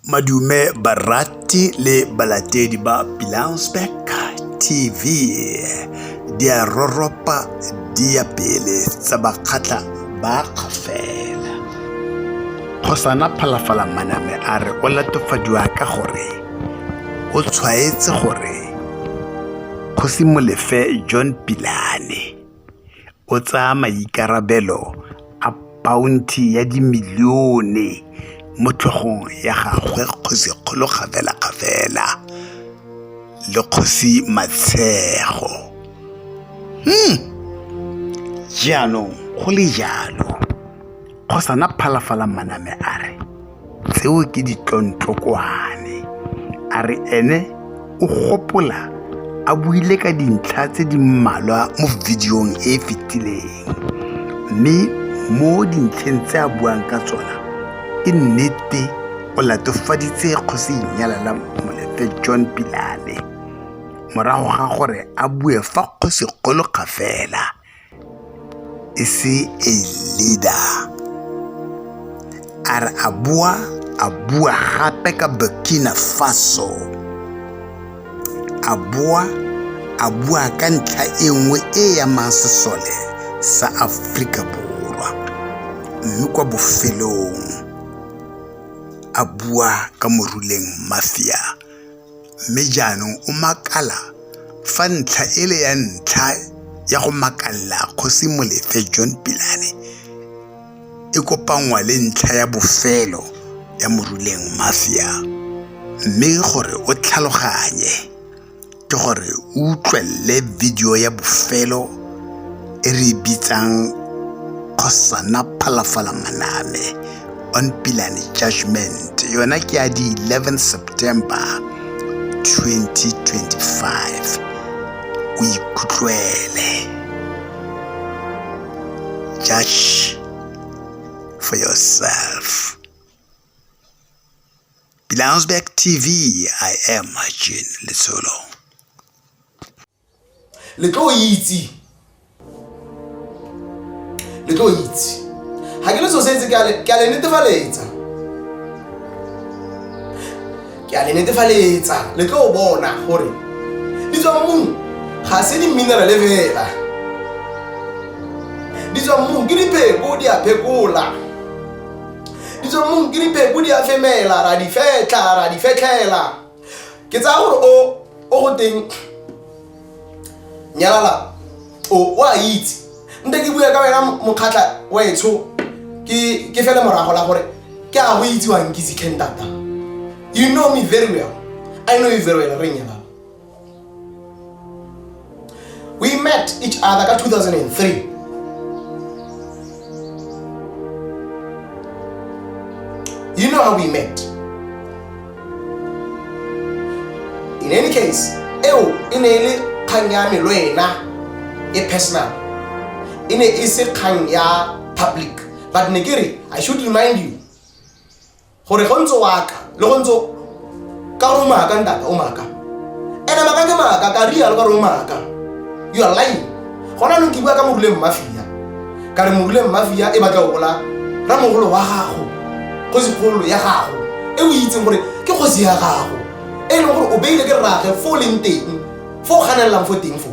Madume barati le balatedi ba Pilansbeck TV di a roropa di a pele tsa bakgatla ba kgafela. Khosana Phalafala Maname a re o latofadiwa ka gore o tshwaetse gore Kgosi Molefe John Pilane o tsaya maikarabelo a bounty ya dimilione mo tlhogong ya gagwe Kgosi Kgolo Kgafela le Kgosi Matshego. Jaanong go le jalo Khosana Phalafala Maname a re tseo ke ditlontlokwane a re ene o gopola a buile ka dintlha tse di mmalwa mo videong e fetileng mme mo dintlheng tse a buang ka tsona ke nnete o latofaditse Kgosi Inyalala Molefe John Pilane morago ga gore a bue fa Kgosi Kgolo Kgafela e se a leader. A re a bua gape ka Burkina Faso a bua ka ntlha e nngwe e ya masesole sa Afrika Borwa mme kwa bofelong a bua ka Moruleng Mafia mme jaanong o makala fa ntlha ele ya ntlha ya go makalla Kgosi Molefe John Pilane e kopangwa le ntlha ya bofelo ya Moruleng Mafia mme gore o tlhaloganye ke gore o utlwelle video ya bofelo e re bitsang Khosana Phalafala Maname on Pilane Judgment yona ke ya di 11 September 2025 o ikutlwele. Judge for yourself. Pilansbeck TV, I am Jean Letsolo. Le tlo itse ha ke le so setse ke a le netefaletsa le tlo bona gore di tswa mong ga se di mineral fela di tswa mong ke dipheko di a phekola di tswa mong ke dipheko di a femela ra di fetlela ke tsa gore o go teng Nyalala o wa itse nte ke bua ka wena mokgatla wa etsho ke fela morago la gore ke a go itse wa nkitse Kendata. You know me very well. I know you very well, Nyalala. We met each other ka 2003. You know how we met. In any case, inele kanya me lwena e personal. Ine ise kanya public. But Negeri, I should remind you. Gore gonzo waka, le gonzo ka romaka ndaka o maka. Ena maka ke maka ka real ka romaka. You are lying. Gona no ke bua ka Moruleng Mafia. Ka re Moruleng Mafia e batla go bola ramogolo wa gago. Kgosi kgolo ya gago. E o itse gore ke kgosi ya gago. E leng gore o beile ke rage fo leng teng. Fo ganellang fo teng fo.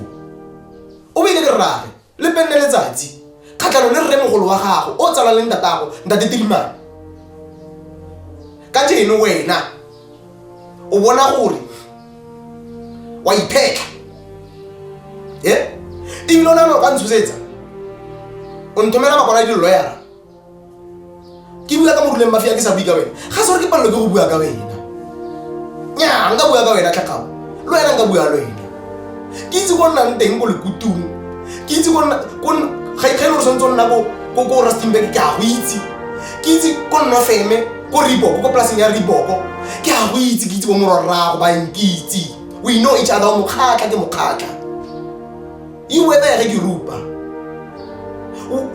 O beile ke rage le penne letsatsi. Kgatlano le remogolo wa gago o tsala le ntatago ntate Tilimane. Ka jeno wena o bona gore wa ipheka ibile ona no ka ntshosetsa o nthomela makwana di lawyer ke bua ka Moruleng Mafia ke sa bua ka wena ga se gore ke pallo ke go bua ka wena nya nka bua ka wena tlhakao lo wena nka bua lo wena ke itse go nna nteng go le kutung ke itse go nna ga ikgelo re sontse nna go Rustenburg ke a go itse ke itse go nna feme go Riboko go plaseng ya Riboko ke a go itse ke itse bo morarago ba nkitse. We know each other mokhatla ke mokhatla. You were there ke rupa.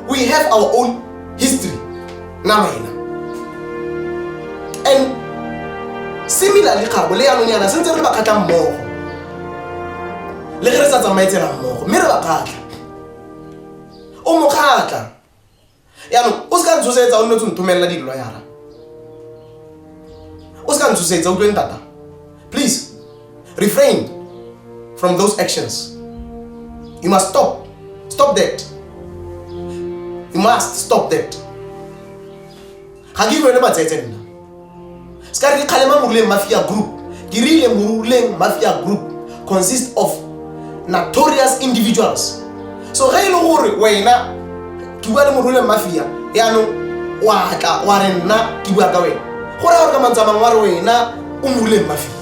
We have our own history na wena. And similarly khabo le yanong yana sentse re ba khatla mmogo le re sa tsamaetsela mmogo mme re ba khatla o mokhatla yanong o se ka ntshosetsa o nne o nthomella di lawyer o se ka Please refrain from those actions. You must stop that. You must stop that. Hagi wena matsetse nna. Ska re khalema muruleng mafia group. Girile muruleng mafia group consists of notorious individuals. So ge ile gore wena ke bua le muruleng mafia yaano wa tla wa re nna ke bua ka wena. Gore ga re ka mantsama wa re wena o muruleng mafia.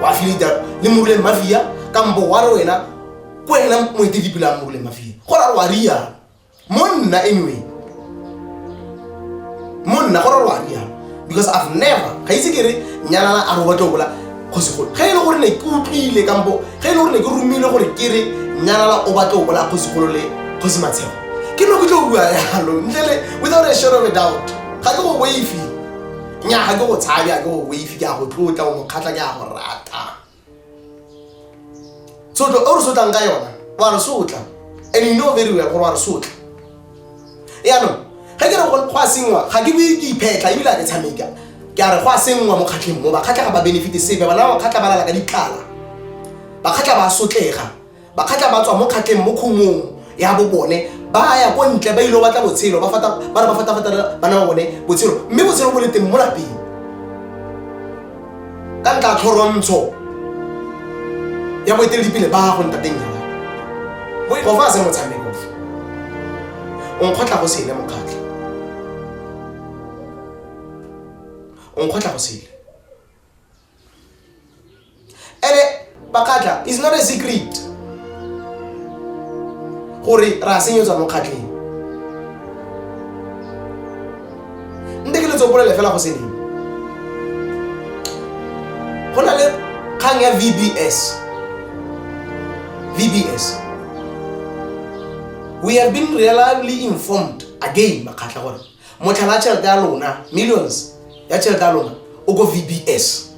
Wa filita le muruleng mafia kambo wa re wena kwena moetedi pila muruleng mafia. Gore wa ria monna anyway. Monna gore wa ria because I've never ga itse kere nyalana a roba tobola khosigolo. Ge ile gore ne ke utlwile kambo ge ile gore ne ke rumile gore kere nyalala o batla o bola khosigolo le khosimatshego. Ke no ke tlo bua yalo ntlele without a shadow of a doubt. Ga ke go waifi nya ga ke go tshabya ke go waifi ke a go tlotla o mo khatla ke a go rata. So to o re sotla nga yona wa re sotla and you know very well gore wa re sotla. Yaanong ga ke re go kwa sengwa ga ke bue ke iphetla e bila ke tshameka ke a re go a sengwa mo khatleng mo ba khatla ga ba benefit sebe bana ba khatla ba lala ka ditlala ba khatla ba sotlega ba khatla ba tswa mo khatleng mo khumong ya bo bone ba ya go ntle ba ile batla botshelo ba fata bana bana ba bone botshelo mme botshelo bo le teng mo lapeng ka nka tlhorontsho ya boeteledi pele ba go ntateng ya go fa se mo tshameko o nkgotla go sele mo khatla Ele bakatla is not a secret. Gore ra senyetsa mo khatleng. Ndeke le tsopole le fela go seneng. Gona le kgang ya VBS. We have been reliably informed again makatla gore motlhala tšhelete ya lona millions ya tšhelete ya lona o go VBS.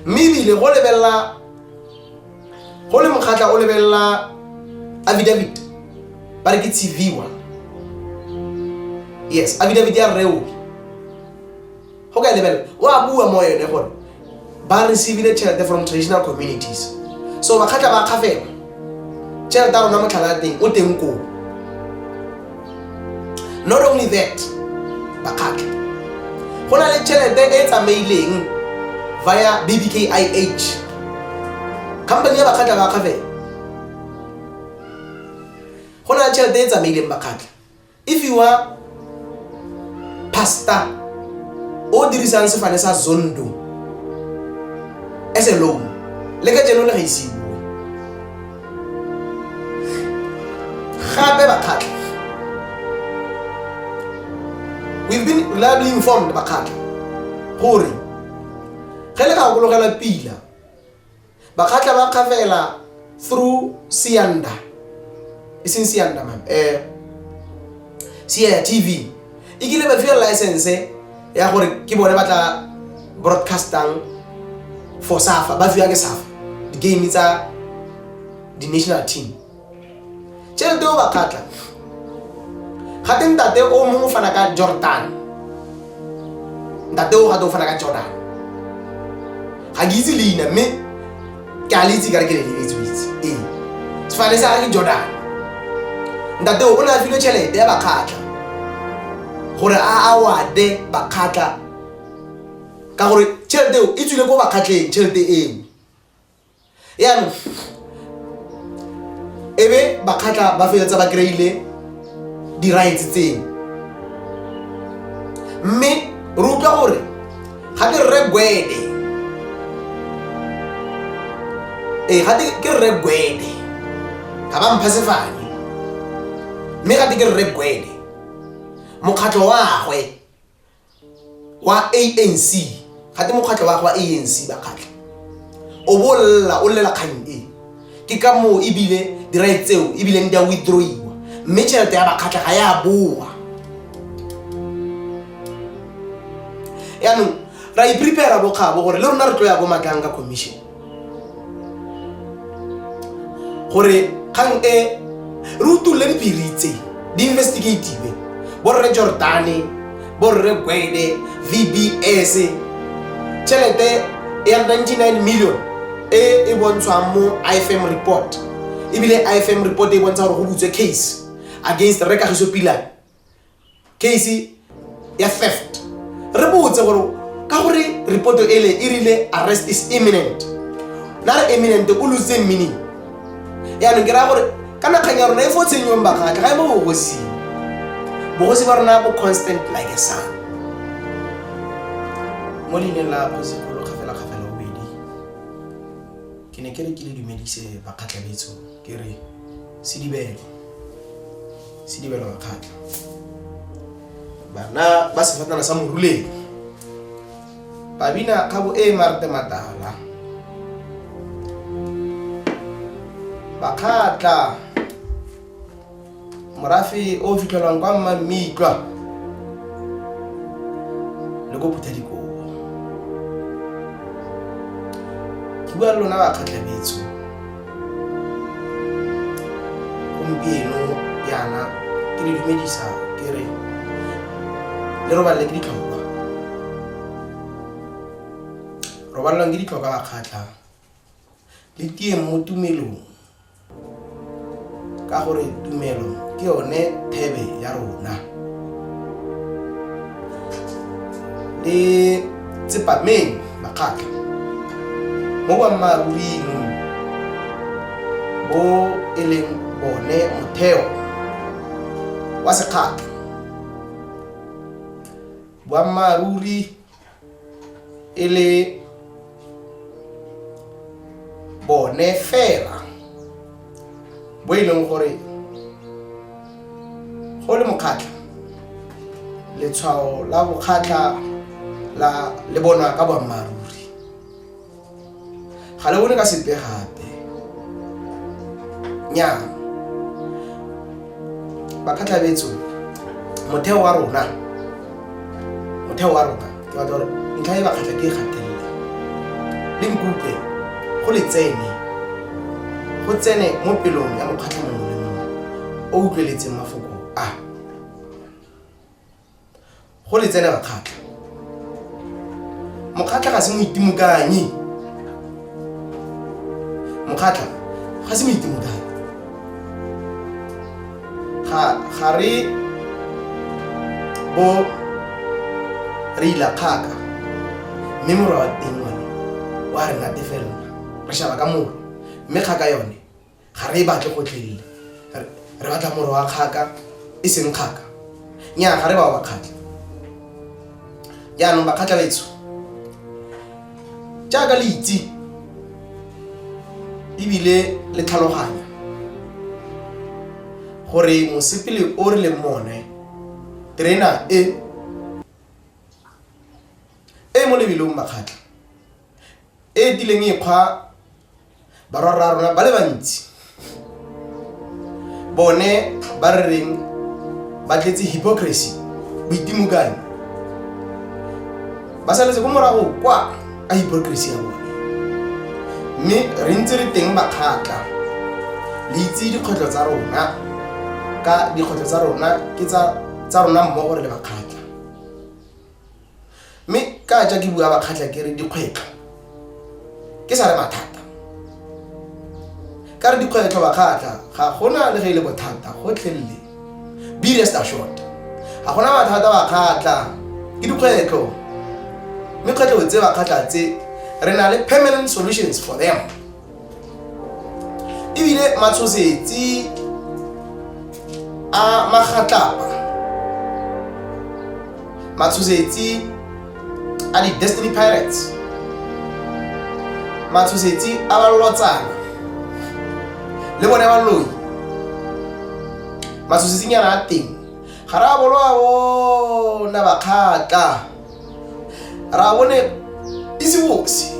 Maybe le go lebella go le mokgatla o lebella affidavit ba re ke TV1. Yes, affidavit ya reo go ka lebella wa bua mo yone gore ba receive the tšhelete from traditional communities. So bakgatla ba khafela tšhelete ya rona motlhala teng o teng ko. Not only that, bakgatla gona le tšhelete e tsamaileng via BBKIH company ya bakgatla ba khafela. Gona le tšhelete e tsamaileng bakgatla. If you are pastor o dirisang sefane sa Zondo as a loan le ka jeno le ga isi gape bakgatla. We've been reliably informed bakhatla gore ge le ka gologela pila bakhatla ba khafela through Sianda isn't Sianda man Sia TV ikile ba feel license ya gore ke bone batla broadcasting for SAFA ba fiwa ke SAFA the game tsa the national team tšhelete o bakhatla Gate ntate o mo fana ka Jordan. Ntate o ga do fana ka Jordan. Ga ke itse leina mme ke a le itse ka re ke le itse. Sefane sa ke Jordan. Ntate o na file tšhelete ya bakhatla gore a awade bakhatla ka gore tšhelete o e tswile go bakhatleng tšhelete eo. Yaanong ebe bakhatla ba feletsa ba kreile di rights tseng mme re utlwa gore ga ke re gwede ga ke re gwede ga ba mpha sefane mme ga ke re gwede mokgatlo wa gwe wa ANC ga te mokgatlo wa gwe wa ANC bakhatla o bolla o lela kgang e ke ka mo ebile di rights tseo ebile ndi a withdrawiwa mme tšhelete ya bakhatla ga ya boa. Yaanong ra iprepare bokgabo gore le rona re tlo ya go matlang ka commission gore kgang e re utulle dipiritse di investigative bo re Jordani bo re Gwede VBS tšhelete ya 99 million e bontshwang mo IFM report ebile IFM report e bontsha gore go butswe case against Rekagiso Pilane, case ya theft. Re botse gore ka gore report ele e rile arrest is imminent, na re imminent o lose meaning ya no kera gore kana khanya rona e fotsenyong ba ga ga mo bogosi ba rona bo constant like a sun mo lineng la go sekolo khafela o bedi ke ne ke re ke le dumedise ba khatlabetso ke re sidibelo ba khatla bana ba se fatana sa moruleng ba bina khabo e marte matala ba khatla morafi o fitlhelwang kwa Mmamitwa le go phutha dikobo ke bua lona ba khatlabetso gompieno yana ke le dumedisa ke re le roballe ke ditlhokwa roballang ke ditlhokwa ba khatla le tie mo tumelong ka gore tumelo ke yone thebe ya rona le tsepameng makatla mo boammaruring bo e leng bone motheo wa sekgatla boammaruri e le bone fela bo e leng gore go le mokgatla letshwao la bokgatla la le bonwa ka boammaruri ga le bone ka sepe gape nya ba khatlabetso motheo wa rona ke ba tore ntlha e ba khatla ke gatelela le nkuke go le tsene mo pelong ya mokgatla mongwe le mongwe o utlweletseng mafoko a go le tsene ba khatla mokgatla ga se moitimukanyi ga re bo re ila khaka mme mora wa teng wa re natefela re shaba ka moro mme khaka yone ga re batle go tlelle re batla moro wa khaka e seng khaka nya ga re ba khatla ya no ba khatla betso jaaka le itse ebile le tlhaloganya gore mosepele o re le mone trainer e mo lebilong makgatla e dileng ikgwa barara rona ba le bantsi bone ba re reng ba tletse hypocrisy boitimukane ba saletse go morago kwa a hypocrisy ya bone mme re ntse re teng makgatla le itse dikgotlo tsa rona ka dikgotlo tsa rona ke tsa rona mmogo re le makgatla mme ka ja ke bua bakgatla ke re dikgwetlo ke sa re mathata ka re dikgwetlo bakgatla ga gona le ge ile bothata go tlhelle be rest assured ga gona mathata bakgatla ke dikgwetlo mme kgwetlo tse bakgatla tse re na le permanent solutions for them ebile matshosetsi a magatlapa matshosetsi a di Destiny Pirates matshosetsi a ba lotsana le bone ba loi matshosetsi nyana a teng ga ra bona bakgatla ra bone isiboksi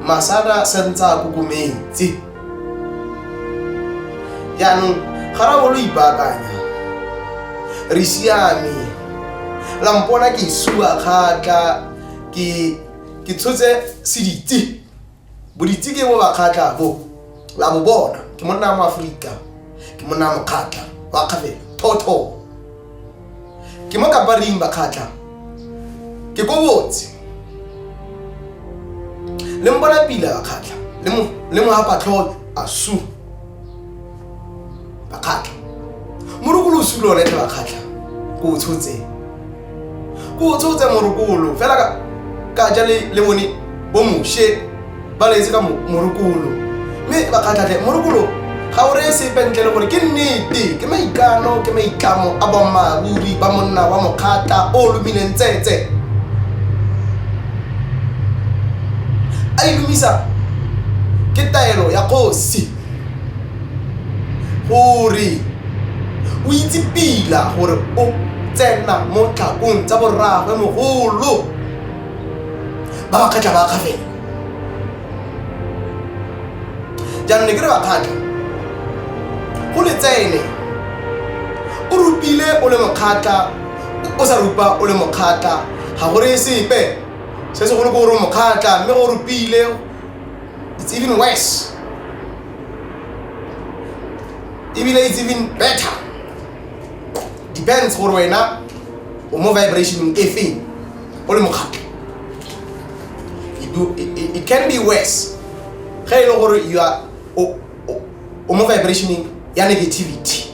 masana sentsa kukumetse yaanong ga ra bolo ipakanya re siame la mpona ke sua khatla ke tshotse seditse boditse ke bo bakgatla bo la bo bona ke monna wa Afrika ke monna wa khatla wa kgafela thotho ke mo ka paring ba khatla ke go botse le mbona pila ba khatla le mo hapa tlho asu ba khatla morukulu sulo le ba khatla go tshotse morukulu fela ka jale le moni bo mushe ba le ka morukulu me ba khatla le morukulu ga o re se pentle le gore ke nnete ke maikano ke maitlamo a ba maburi ba monna wa mokhatla o lumileng tsetse a ilumisa ke taelo ya kgosi gore o itse pila gore o tsena mo tlhakong tsa borragwe mogolo ba bakhatla ba kgafela jaanong ne ke re bakhatla go le tsene o rupile o le mokhatla o sa rupa o le mokhatla ga gore sepe se se go le go re mokhatla mme go rupile it's even worse it's even better depends gore wena o mo vibration e feng o le mokhatla it can be worse ga ile gore you are o mo vibration ya negativity,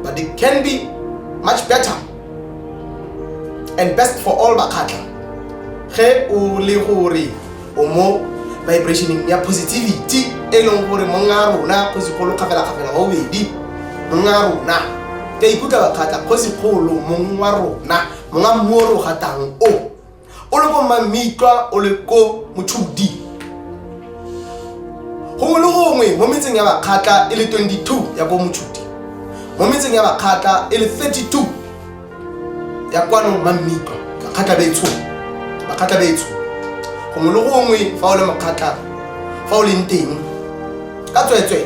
but it can be much better and best for all bakhatla ge o le gore o mo vibration ya positivity e leng gore monga rona go se go lokafela go bedi monga rona ke ikutlwa bakhatla go se go lo monga rona monga mmoro gatang o le go mamitwa o le ko motshudi go le gongwe mo metseng ya bakhatla e le 22 ya go motshudi mo metseng ya bakhatla e le 32 ya kwano mamitwa bakhatla betso go le gongwe fa o le makhatla fa o le nteng ka tswetswe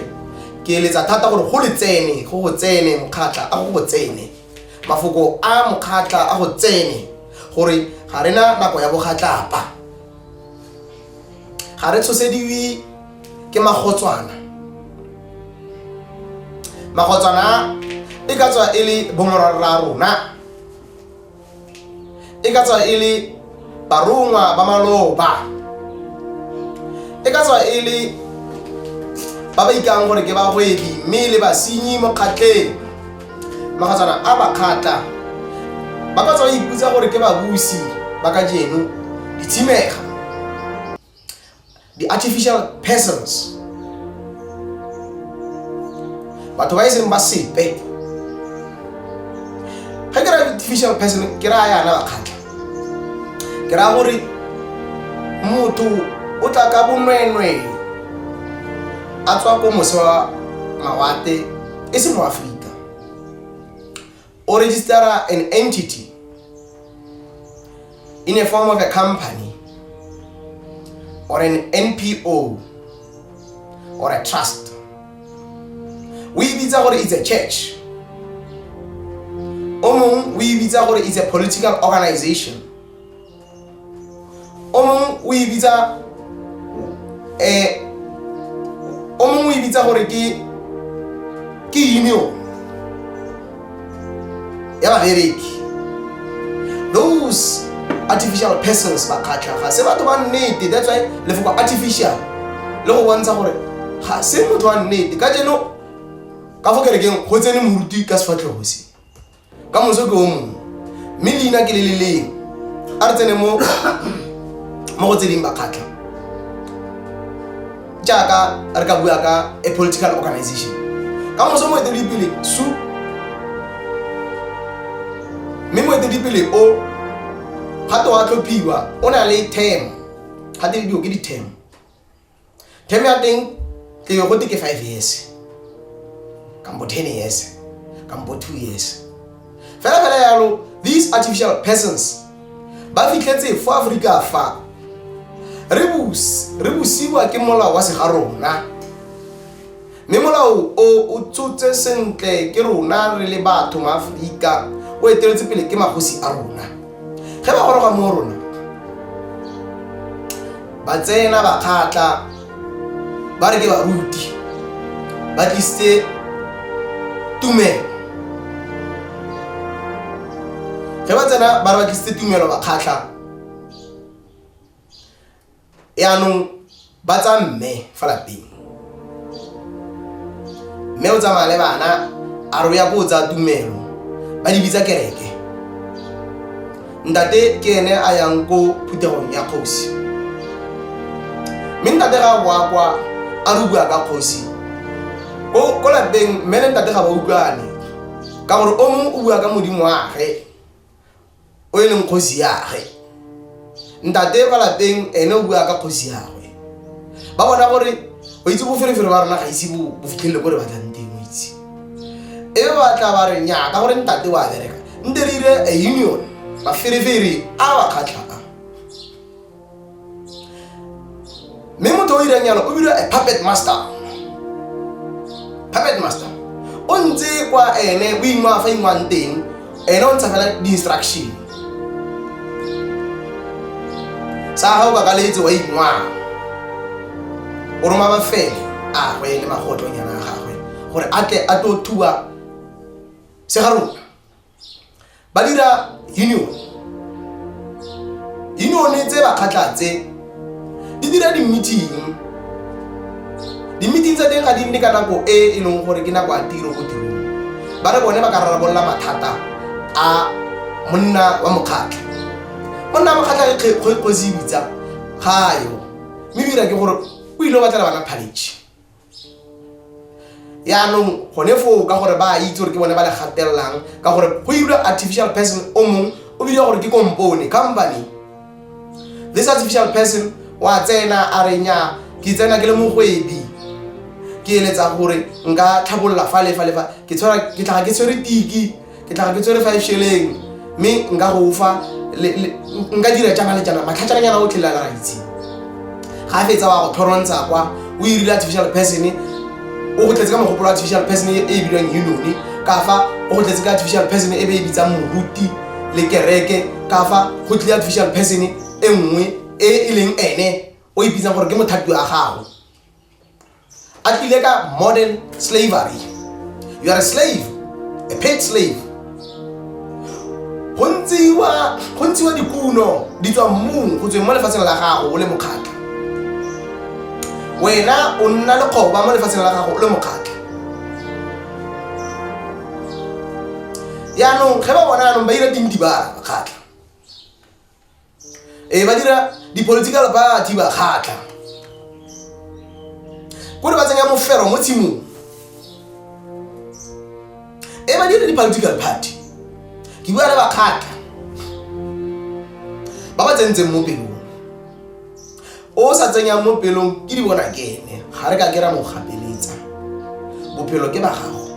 ke eletsa thata gore go le tsene go tsene mokhatla a go tsene mafoko a mokhatla a go tsene gore ga rena nako ya bokhatlapa ga re tshosediwi ke magotswana e ka tswa e le bomorara rona e ka tswa e le barungwa ba maloba e ka tswa e le ba ikang gore ke ba hwebi mme le basenyi mo khatleng magatsana a bakhatla ba ka tswa iputsa gore ke babusi ba ka jeno ditshimega the artificial persons batho ba iseng ba sepe ga ke ra artificial person ke ra yana bakhatla ke ra gore motho o tla ka bonwenwe a tswa ko mose wa mawate e se mo Afrika o registera an entity in a form of a company or an NPO or a trust. We bitsa gore it's a church. We bitsa gore it's a political organization. We bitsa gore ke union ya babereki. Those artificial persons bakhatla ga se batho ba nnete. That's why le foko artificial le go bontsha gore ga se motho wa nnete ka jeno ka fo kerekeng go tsene moruti ka sefatlego se ka moso ke o mongwe mme leina ke le leleng a re tsene mo go tseding bakhatla jaaka re ka bua ka a political organization ka moso mo etedipele su mme mo etedipele o gato wa tlhophiwa o na le term gato di ke di term ya teng ke go ke 5 years kampo 10 years kampo 2 years fela yalo. These artificial persons ba fitlhetse fo Africa fa re busiwa ke molao wa segarona mme molao o tsotse sentle ke rona re le batho ma Africa o eteletse pele ke magosi a rona ge ba goroga mo rona ba tsena bakhatla ba re ke baruti ba tliste tumelo ge ba tsena ba re ba tlisitse tumelo ba kgatla yaanong ba tsa mme fa lapeng. Mme o tsamaya le bana a re o ya ko tsa tumelo ba di bitsa kereke. Ntate ke ene a yang ko phuthegong ya kgosi. Mme ntate ga boa kwa a re bua ka kgosi ko lapeng mme le ntate ga ba utlwane ka gore o mongwe o bua ka modimo wa gage o e leng kgosi ya gage. Ntate ka lapeng ene o bua ka kgosi ya gagwe. Ba bona gore o itse boferefere ba rona ga ise bo fitlhelele ko re batlang teng o itse. E ba tla ba re nya ka gore ntate wa bereka nte re ire a union ba ferefere a ba kgatla. Mme motho o irang yalo o bile a puppet master. Puppet master o ntse kwa ene boima fa ingwang teng ene o ntsa fela di-instruction sa ga o ba ka letse wa ingwa o roma ba fele a go le magotlo nyana ga gagwe gore a tle a tlo thuba se ga rona ba dira union tse ba kgatlatse di dira di-meeting tsa teng ga di nne ka nako e leng gore ke nako a tiro go tirong. Ba re bone ba ka rarabolla mathata a monna wa mokgatlha. Monna wa mokgatlha ke kgosi bitsa gayo mme bira ke gore o ile batla bana college. Yaanong gone fo ka gore ba itse gore ke bone ba le gatellang ka gore go ile artificial person o mong o bile gore ke company company. This artificial person wa tsena a re nya ke tsena ke le mogwedi ke eletsa gore nka tlhabolla fa ke tla ke tshwere tiki ke tla ke tshwere 5 shilling mme nka go fa nka dira jana le jana matlhatšana nyana o tlhela la itse ga fetsa wa go thorontsha kwa o irile artificial person o go tletse ka mogopolo artificial person e bilwang union ka fa o go tletse ka artificial person e be e bitsa moruti le kereke ka fa go tlile artificial person e nngwe e leng ene o ipitsa gore ke mothati wa gago. A tlile ka modern slavery. You are a slave, a paid slave. Go ntshiwa dikuno di tswa mmung go tsweng mo lefatsheng la gago o le mokgatlha. Wena o nna le kgoba mo lefatsheng la gago o le mokgatlha. Yaanong ge ba bona yaanong ba dira dinti ba kgatlha. Ba dira di-political party ba kgatlha. Kore ba tsenya mofero mo tshimong ba dira di-political party ke bua le ba kgatlha ba ba tsentseng mo pelong o sa tsenya mo pelong ke di bona kene ga re ka kera mo gapeletsa bophelo ke ba gago.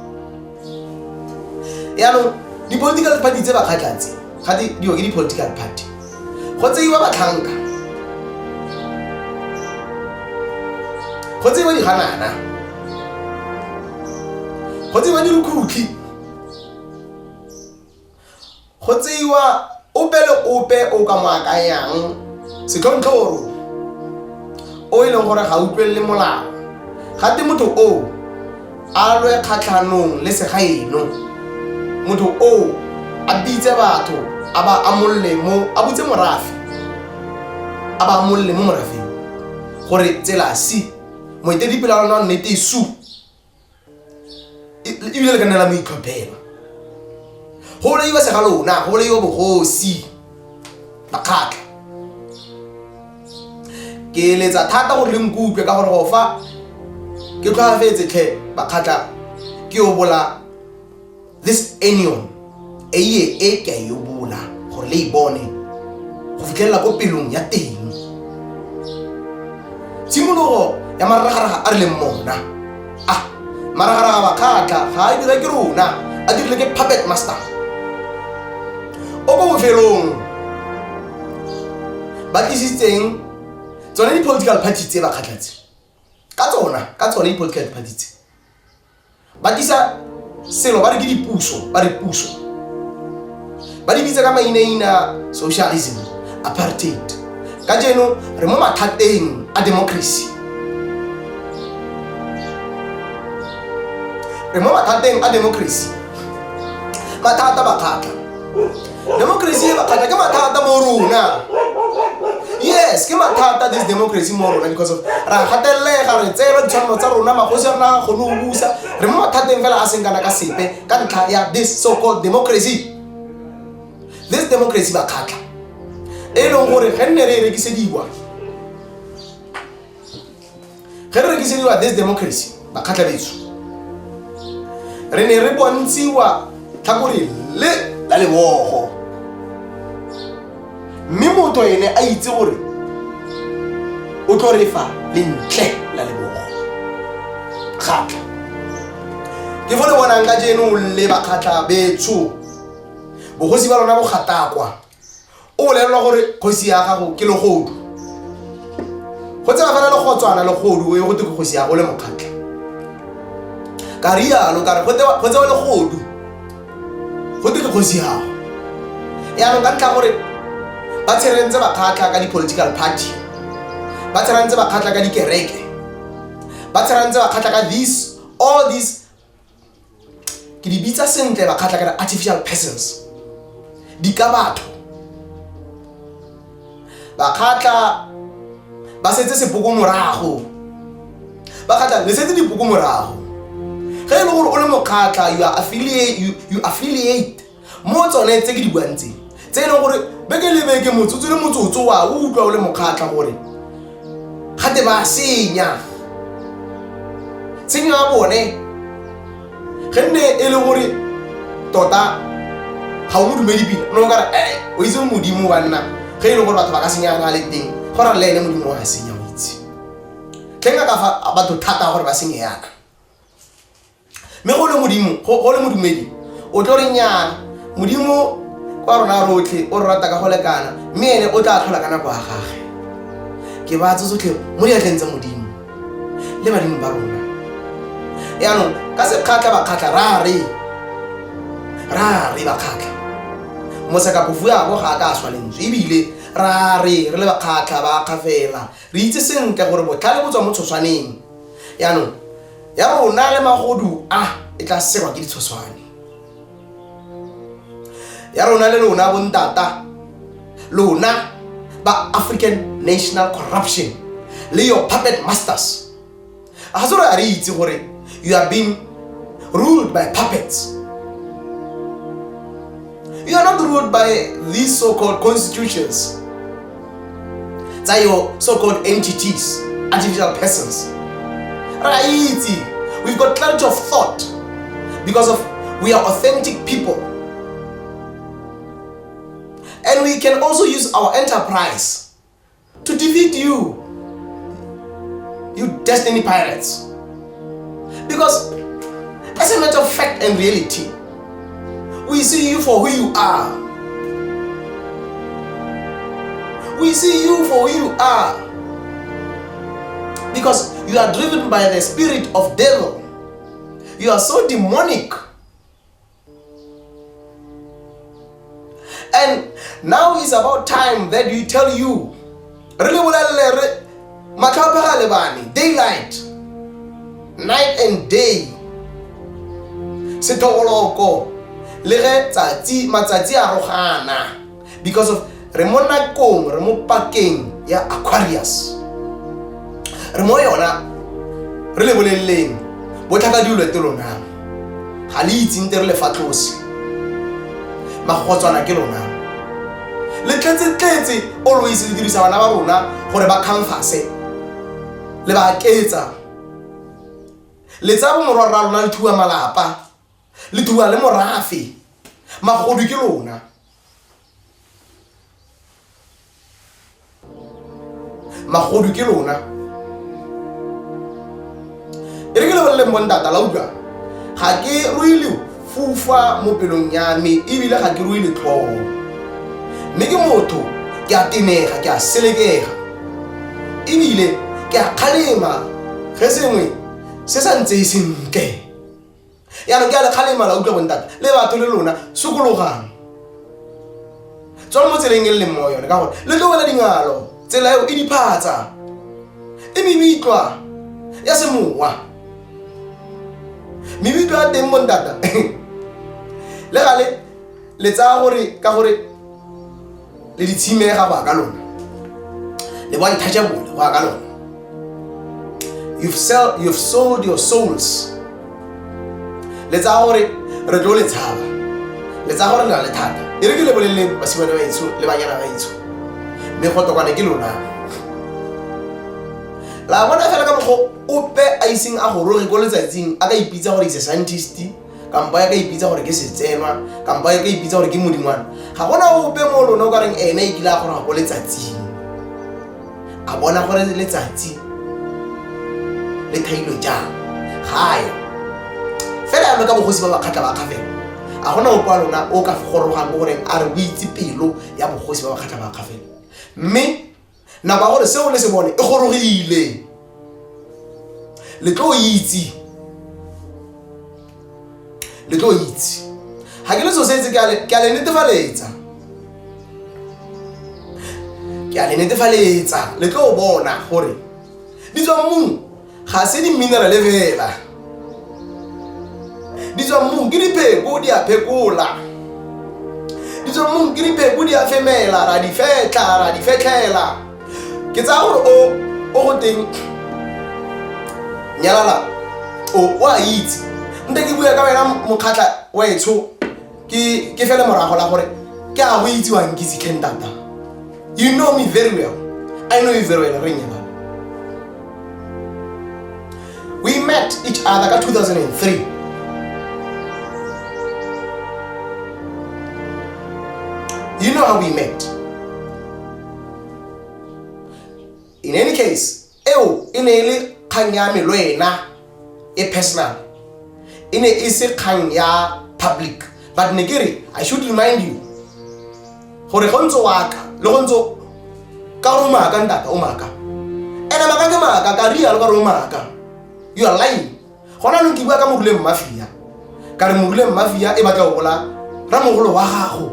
Yaanong di-political party tse ba kgatlatse ga di ke di-political party go tseiwa batlhanka go tseiwa diganana go tseiwa dirukutlhi go tseiwa ope le ope o ka mo akanyang setlontlhoro o e leng gore ga utlwelele molao gate motho o a lwe kgatlhanong le segaeno motho o a bitse batho a ba amolle mo a butse morafe a ba amolle mo morafeng gore tsela si moetedipele wa lona nnete su ebile le ka nela mo itlhophela go boleiwa se ga lona go boleiwa bogosi bakgatlha. Ke letsa thata gore le nkutlwe ka gore go fa ke tlhoafetse tlhe bakgatlha ke o bola this union e ke yo bola gore le ibone go fitlhela ko pelong ya teng tshimologo ya maragaraga a re leng mona maragaraga bakgatlha ga a dira ke rona a dirile ke puppet master o ko bofelong ba tlisitseng tsone di-political party tse ba kgatlatse ka tsone di-political party tse ba tlisa selo ba re ke dipuso ba re puso ba di bitsa ka mainaina socialism apartheid ka jeno re mo mathateng a democracy mathata ba kgatla democracy ba kata ke mathata mo rona. Yes, ke mathata this democracy mo rona because of ra gatelega re tsela ditshwanelo tsa rona magosi a rona go no busa re mo mathateng fela a seng kana ka sepe ka ntlha ya this so called democracy. This democracy ba khatla e leng gore ge nne re rekisediwa this democracy ba khatla betso re ne re bontshiwa tlhakore le la lebogo mme motho ene a itse gore o tlo re fa lentle la lebogo khatla ke fole bona nka jeno le ba khatla betso bogosi ba lona bo khatakwa o lelwa gore khosi ya gago ke legodu go tsena fela le go tswana legodu o go tike khosi ya go le mokhatla ka rialo ka re go tsena legodu go tike khosi ya go ya no ka ntla gore ba tserentse ba khatla ka di political party ba tserentse ba khatla ka di kereke ba tserentse ba khatla ka this all these ke di bitsa sentle ba khatla ka artificial persons di ka batho ba khatla ba setse sepoko morago ba khatla le setse dipoko morago ge e le gore o le mokhatla you affiliate mo tsone tse ke di buantse tse e leng gore beke le beke motsotso le motsotso wa o utlwa o le mokhatla gore gate ba senya tsenya bone ge nne e le gore tota ga o mo dumedi pila no ka o itse modimo wa nna ge e le gore batho ba ka senyana le teng go ra le ene modimo wa senya o itse tlenga ka fa batho thata gore ba senyana me go le modimo go le modumedi o tlo re nya modimo kwa rona rotlhe o rata ka go lekana mme ene o tla tlhola kana kwa gagwe ke ba tsotlhe mo di atlentse modimo le badimo ba rona yaanong ka se khatla ba khatla ra re ba khatla mo se ka bofua go ga ka swa lentswe ebile ra re le ba khatla ba khafela re itse sentle gore botlhale bo tswa mo tshoswaneng yaanong ya rona le magodu e tla sekwa ke ditshoswane ya rona le lona bontata lona ba African National Corruption le your puppet masters a go re itse gore you are being ruled by puppets. You are not ruled by these so-called constitutions. They are your so-called entities, artificial persons. Right? We've got clarity of thought because of we are authentic people. And we can also use our enterprise to defeat you destiny pirates. Because as a matter of fact and reality, we see you for who you are. We see you for who you are. Because you are driven by the spirit of devil. You are so demonic. And now is about time that we tell you, daylight, night and day. Because of remo parking ya Aquarius. Remo yona re boleleng botlhaka di ulete lona ga le itseng tere le fatlosi magotswana ke lona le tletse always le dirisa bana ba rona gore ba canvase le ba ketsa le tsa bo morwa lona le thuwa malapa le thuwa le morafe magodu ke lona magodu ke lona e re ke le bolle mbondata la utlwa ga ke ruile fufa mo pelong ya me ebile ga ke ruile tlhogo mme ke motho ke a tenega ke a selekega ebile ke a kgalema ge sengwe se sa ntse sentle yaanong ke a le kgalema la utlwa bondata le batho le lona sokologang tswa mo tseleng e le mo yone ka gore le tlo wela dingalo tsela eo e diphatsa e mebitlwa ya semowa mebitlwa ya teng bondata le gale le tsa gore ka gore le ditshimega ba ka lona le ba untouchable ba ka lona. You've sold your souls. Le tsa gore re tlo le tshaba, le tsa gore le na le thata e re ke le bolelle basimane ba itso le banyana ba itso me go tokwane ke lona. La bona fela ka mokgo o pe a iseng a go roge go letsatsing a ka ipitsa gore ke scientist kampa ya ka ipitsa gore ke setsenwa kampa ya ka ipitsa gore ke modingwana. Ga gona o pe mo lona o ka reng ene e kila gore go letsatsing a bona gore letsatsi le thailo jang gae fela ya ka bogosi ba ba khatla ba khafela. A gona o pa lona o ka gorogang go gore a re o itse pelo ya bogosi ba ba khatla ba khafela. Mme na ba gore seo le se bone e gorogile le tlo itse ha ke le so setse ke a le netefaletsa le tlo bona gore di tswa mmu ga se di mineral levela di tswa mmu ke dipheko di a phekola di tswa mmu ke dipheko di a femela ra di fetlela ke tsa gore o go teng nyalala o wa itse nte ke bua ka wena mokhatla wa etso ke fela morago la gore ke a go itse wa nkitse Kentata. You know me very well. I know you very well. We met each other in 2003. You know how we met. In any case, ine kanyame loena e personal. Ine ise kanya public. But Negeri, I should remind you. Gore gonzo waka, le gonzo ka roma ka ndata o maka. Ena maka ke maka ka real ka roma ka. You are lying. Gona no ke bua ka mogule mafia. Ka re mogule mafia e batla go bola ra mogolo wa gago.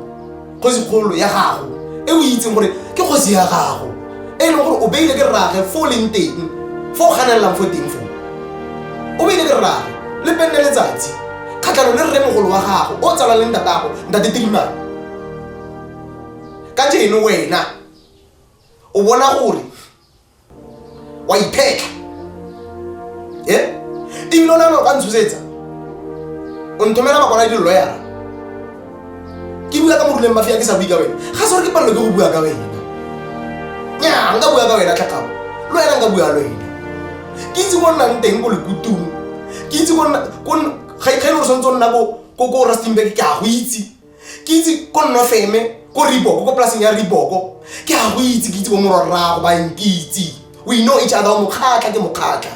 Kgolo ya gago. E o itse gore ke kgosi ya gago. E le gore o beile ke rage fo leng teng. Fo ganelang fo teng fo. O beile ke rage le penne letsatsi. Khatlano le re mogolo wa gago o tsala le ndatago ndate Tirimana. Ka jeno wena o bona gore wa ipheka e lona no ka ntsusetsa o nthomela ba kona di lawyer ke bua ka moduleng mafia ke sa bua ka wena ga se re ke pallo ke go bua ka wena nya nga bua ka wena tlhakao lo ena nga bua lo ena ke itse go nna nteng go le kutung ke itse go nna ga ikgelo re sontse nna go Rustenburg ke a go itse ke itse go nna feme go Riboko go plasing ya Riboko ke a go itse ke itse go morarago ba nkitse. We know each other mokhatla ke mokhatla.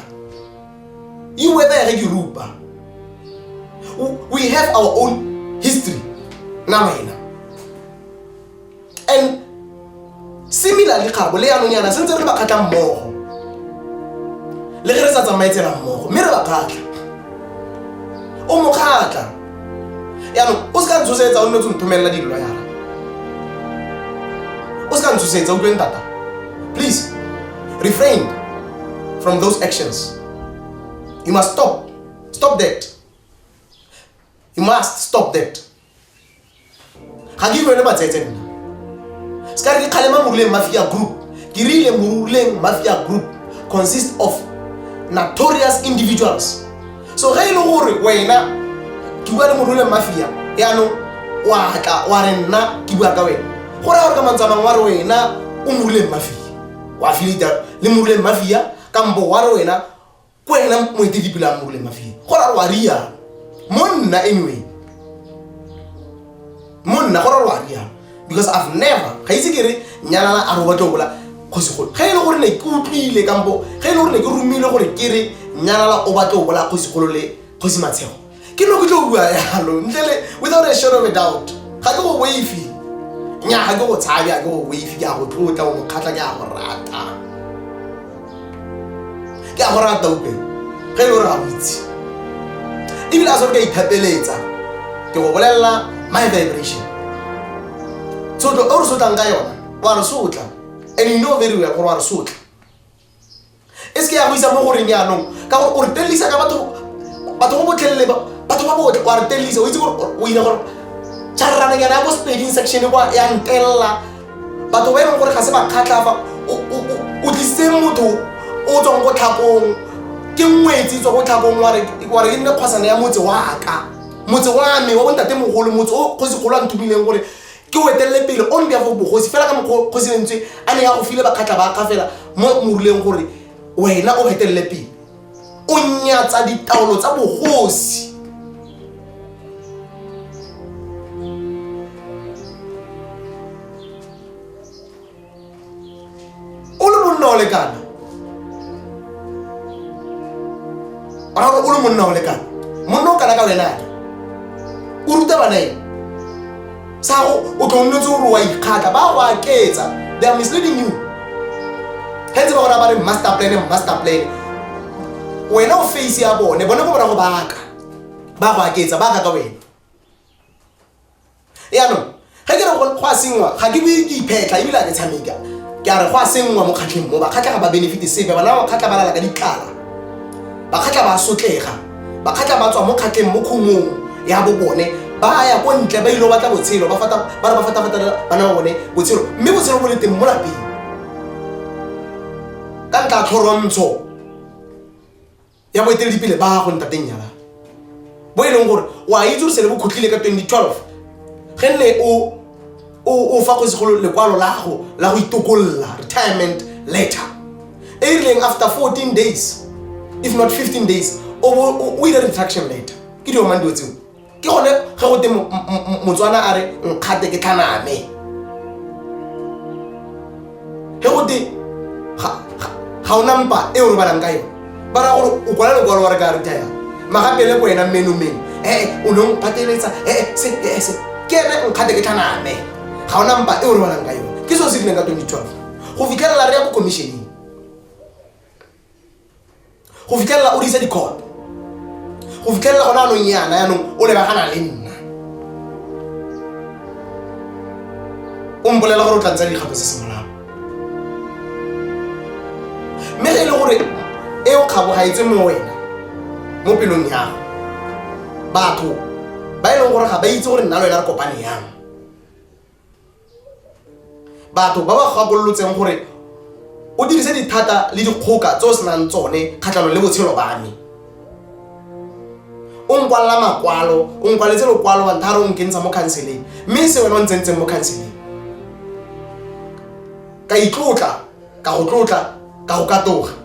You were there ke rupa. We have our own history na wena. And similarly khabo le yanonyana sentse re ba khatla mmogo le ge re sa tsamaetsela mmogo mme re ba khatla o mokhatla yano o ska ntsosetsa o nne o nthomela dilo yana o ska ntsosetsa o tlo ntata. Please refrain from those actions. You must stop that. You must stop that. Hagi go ne ba tsetse nna ska re khalema Muruleng Mafia group ke rile Muruleng Mafia group consists of notorious individuals. So ge ile gore wena ke bua le Muruleng Mafia yano wa tla wa re nna ke bua ka wena gore gore ka mantsama wa re wena o Muruleng Mafia wa filita le Muruleng Mafia kambo wa re wena ko ena mo itidipila Muruleng Mafia gore wa ria monna anyway monna gore wa ria because I've never ga itse ke re nyalala a roba tlobola khosi go ge ile gore ne ke utlwile kambo ge ile gore ne ke rumile gore ke re nyalala o batla o bola khosi go le khosi matshego ke no go tlo bua yalo ntle without a shadow of a doubt ga ke go wave nya ga ke go tshabya ke go wave ke a go tlotla o mokhatla ke a go rata o pe ge ile gore ga itse ibile a so ke ithapeletsa ke go bolella my vibration so to o sotla nga yona wa re sotla and you know very well gore wa re sotla eske ya go isa mo gore nyanong ka gore o re telisa ka batho go botlhelele batho ba botle wa re telisa o itse gore o ina gore charana ngana go speeding section kwa ya ntella batho ba gore ga se ba khatlafa o tlise motho o tsong go tlhakong ke ngwetsi tswa go tlhakong wa re nne khwasana ya motse wa ka motse wa me wa bontate mogolo motse o go se go lwa ntumileng gore ke wetelle pele on behalf of bogosi fela ka mo go sentswe a ne ya go file ba khatla ba ka fela mo moruleng gore wena o hetelle pele o nyatsa ditaolo tsa bogosi o le monna o lekana o le monna o lekana monna o kana ka wena o ruta bana eng sa o tlonnetse gore wa ikgatla ba go aketsa they are misleading you hence ba gona ba re master plan wena o face ya bone go bona go baka ba go aketsa ba ka wena ya no ga ke re go a sengwa ga ke be ke iphetla ebile a ke tshameka ke a re go a sengwa mo khatleng mo ba khatla ga ba benefit sepe bana ba khatla ba lala ka dikala ba khatla ba sotlega ba khatla ba tswa mo khatleng mo khumong ya bo bone ba ya go ntle ba ile batla botshelo ba fata bana ba bone botshelo mme botshelo bo le teng mo lapeng ka ntla tlhorontsho ya bo etele dipele ba go ntateng nyala bo ile ngore wa itse re se le bo khutlile ka 2012 genne o fa go segolo lekwalo la go itokolla retirement letter early after 14 days if not 15 days o ile retraction letter ke dio mandi wetsi ke gone ga go te motswana a re nkgate ke tlhaname he go te ga ona mpa e o re balang ka yona ba ra gore o kwala lekwalo wa re ka retire magapele go wena menu o nong pateletsa se ke ene nkgate ke tlhaname ga ona mpa e o re balang ka yona ke so se dileng ka 2012 go fitlhela re ya go commissioning go fitlhela o disa di-court go fitlhela gona anong yana yanong o lebagana le nna o mpolela gore o tla ntsa dikgato se semolao mme ge e le gore e o kgabogaetswe mo wena mo pelong yago batho ba e leng gore ga ba itse gore nna le wena re kopane yang batho ba ba gakolotseng gore o dirise dithata le dikgoka tse o senang tsone kgatlhanong le botshelo ba me o nkwalla makwalo o nkwaletse lekwalo wa nthara o nkentsha mo counseling mme se wena o ntsentseng mo counseling ka itlotla ka go tlotla ka go katoga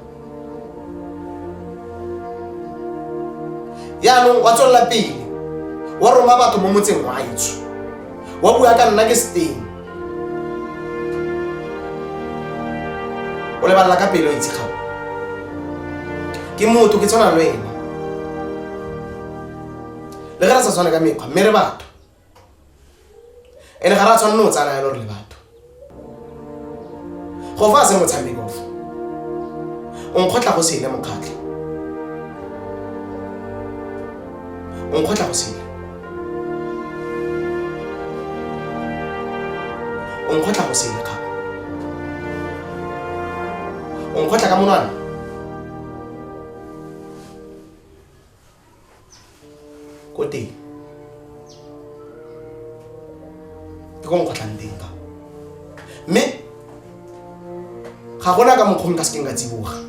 yaanong wa tswelela pele wa roma batho mo motseng wa itsho wa bua ka nna ke steng o lebala ka pele o itse gago ke motho ke tsona le wena le gara sa tswana ka mekgwa mme re batho ene ga ra tshwanno o tsana ya le batho go fa se motshameko o nkgotla go sele mokgatlho o nkgotla go sele o nkgotla go sele ka o nkgotla ka monwana ko teng ke go nkgotlang teng ka mme ga gona ka mokgwa ka sekeng ka tsiboga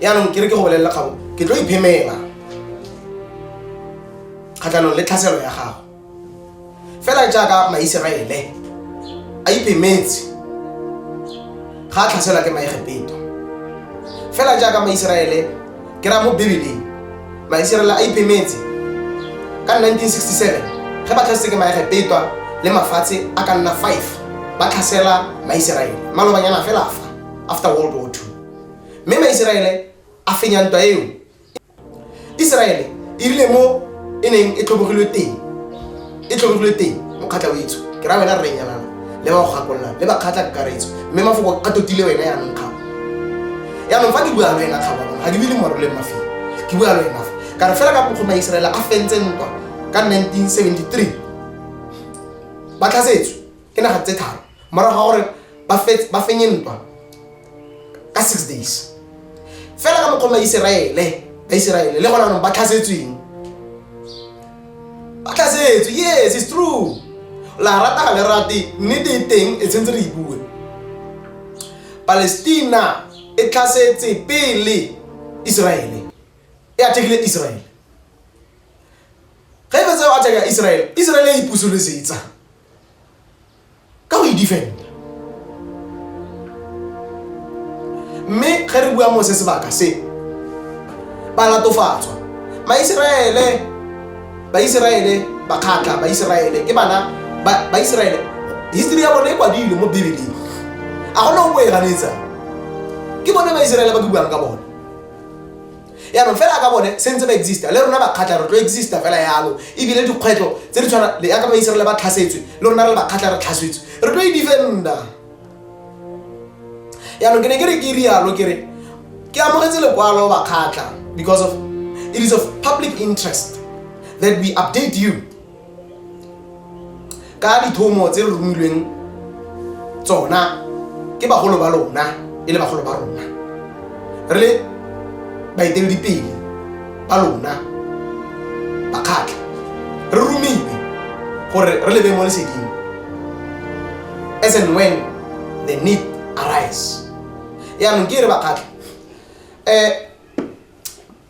yaanong ke re ke go bolelela kgabo ke tlo iphemela kgatlhanong le tlhaselo ya gago fela jaaka maiseraele a iphemetse ga a tlhaselwa ke maegepeto fela jaaka maiseraele ke ra mo bibeleng maiseraele a iphemetse ka 1967 ge ba tlhasetse ke maegepeto le mafatshe a ka nna 5 ba tlhasela maiseraele malobanyana fela fa after World War II mme maiseraele a fenya ntwa eo Israele e rile mo e neng e tlhobogilwe teng mo kgatla o itso ke ra wena re nyalana le ba go gakolla le ba kgatla ka karetso mme mafoko ka totile wena ya nka ya no fa ke bua le wena kgaba bona ga di bile moro le mafi ke bua le wena fa ka re fela ka go maiseraele a fentse ntwa ka 1973 ba tlhasetswe ke naga tse tharo mara ga gore ba fenye ntwa ka 6 days fela ka mokgwa Israele le gona no ba tlhasetsweng Yes, it's true. La rata ga le rate nnete teng e tsentse re ibue. Palestina e tlhasetse pele Israel. E attackile Israel. Ga e fetsa go attacka Israel e ipusulesetsa ka go defend. Mme ga re bua mo se sebaka se ba latofatswa ba Israele ba khatla ba Israele ke bana ba Israele history ya bona e kwadilwe mo Bibeleng a gona go e ganetsa ke bona ba Israele ba buang ka bona ya no fela ka bone sentse ba exista le rona ba khatla re tlo exista fela yalo e bile dikgwetlo tse di tshwana le ya ka ba Israele ba tlhasetswe le rona re ba khatla re tlhasetswe re tlo e defenda ya no ke ne ke re ke rialo ke re ke amogetse lekwalo ba khatla because of it is of public interest that we update you ka dithomo tse re rumilweng tsona ke bagolo ba lona e le bagolo ba rona re le baeteledipele ba lona ba khatla re rumile gore re lebe mo leseding as and when the need arise yaanong ke re ba khatla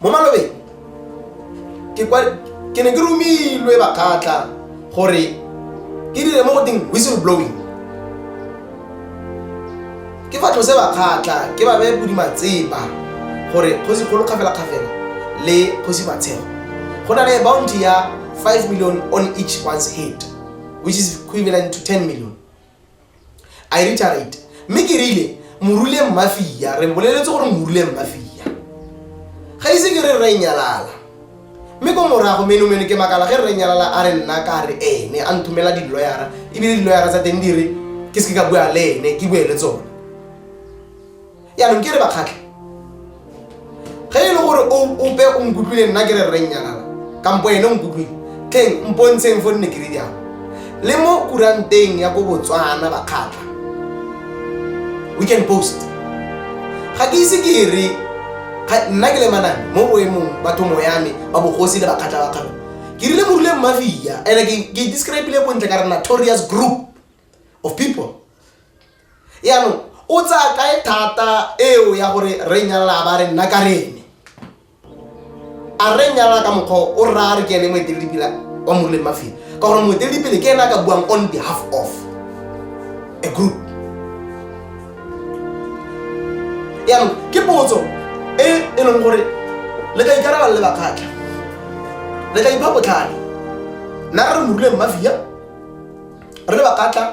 mo malobeng ke ne ke rumilwe ba khatla gore ke dire mo go teng whistle blowing ke fa tlose ba khatla ke ba be bodimatseba gore kgosi kgolo kgafela le kgosi matshego go na le bounty ya 5 million on each one's head which is equivalent to 10 million. I reiterate mme ke rile morule mmafia re boleletse gore morule mmafia ga ise ke re nyalala mme go morago meno ke makala ge re nyalala a re nna ka re ene a nthumela di lawyer e bile di lawyer tsa teng dire ke se ka bua le ene ke buele tsona ya no ke re ba khatla ge ile gore o be o nkutlwile nna ke re nyalala kampo ene o nkutlwile teng mpontsheng fo nne ke re dia le mo kuranteng ya go Botswana ba khatla we can post ga ke ise ke re nna ke le manane mo boemong batho mo yame ba bogosi le ba khatla ba khatla ke rile morule mmafia ene ke describe le bontle ka re notorious group of people ya no o tsa ka thata eo ya gore re nyala ba re nna ka rene a re nyala ka mokgo o ra re ke ene mo etelipila wa morule mmafia ka gore mo etelipile ke ena ka buang on behalf of a group ya no ke potso e leng gore le ka ikaraba le ba khatla le ka ipha botlhale na re morule mmafia re le ba khatla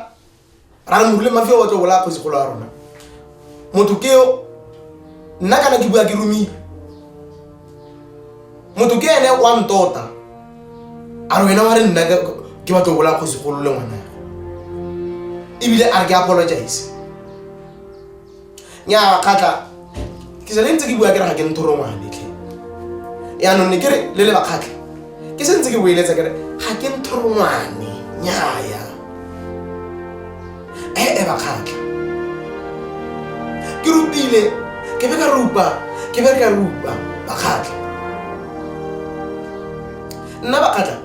ra re morule mmafia o tlo bola kgosi go la rona motho keo nna kana ke bua ke rumile motho ke ene wa ntota a re wena wa re nna ke batlo bola kgosi go le ngwana ebile a ke apologize nya khatla ke se ntse ke bua ke re ga ke nthoro ngwane tle ya no ne ke re le ba khatla ke se ntse ke boeletsa ke re ga ke nthoro ngwane nyaaya ba khatla ke rupile ke be ka rupa ba khatla nna ba khatla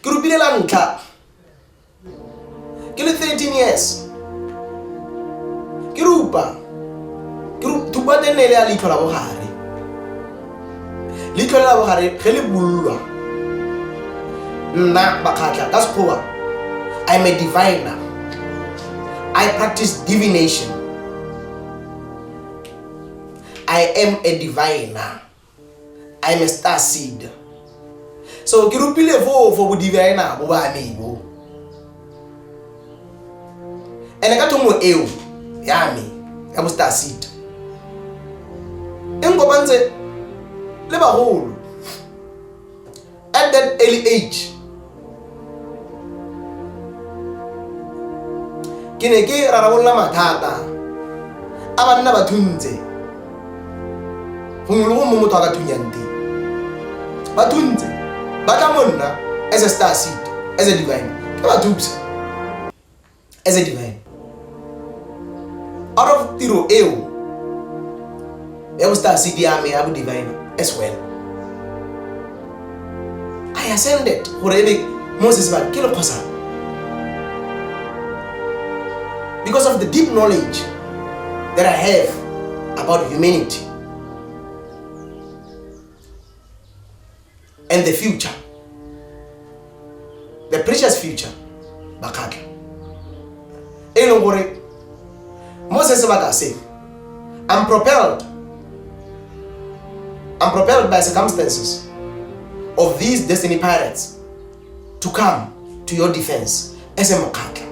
ke rupile la ntlha ke le 13 years ke rupa tuba tenne le a leitho la bogare leitho la bogare ge le bullwa nna ba khatla ka sekgowa I'm a diviner. I practice divination. I am a diviner. I'm a star seed. So ke rupile for bo diviner bo ba me bo. Ene ka thomo eo ya me ya bo star seed. Engobantse le bagolo at that early age ke ne ke rarabolla mathata a banna ba thuntse gongwe le go mo motho a ka thunyante ba thuntse ba tla monna as a star seed as a divine ke ba thupsa as a divine out of tiro eo ya bo star seed ya me ya bo divine as well I I ascended Moses ba ke le khosana because of the deep knowledge that I have about humanity and the future, the precious future. Bakatla eno gore Moses ba ka say I'm propelled by circumstances of these destiny pirates to come to your defense as a mokatla,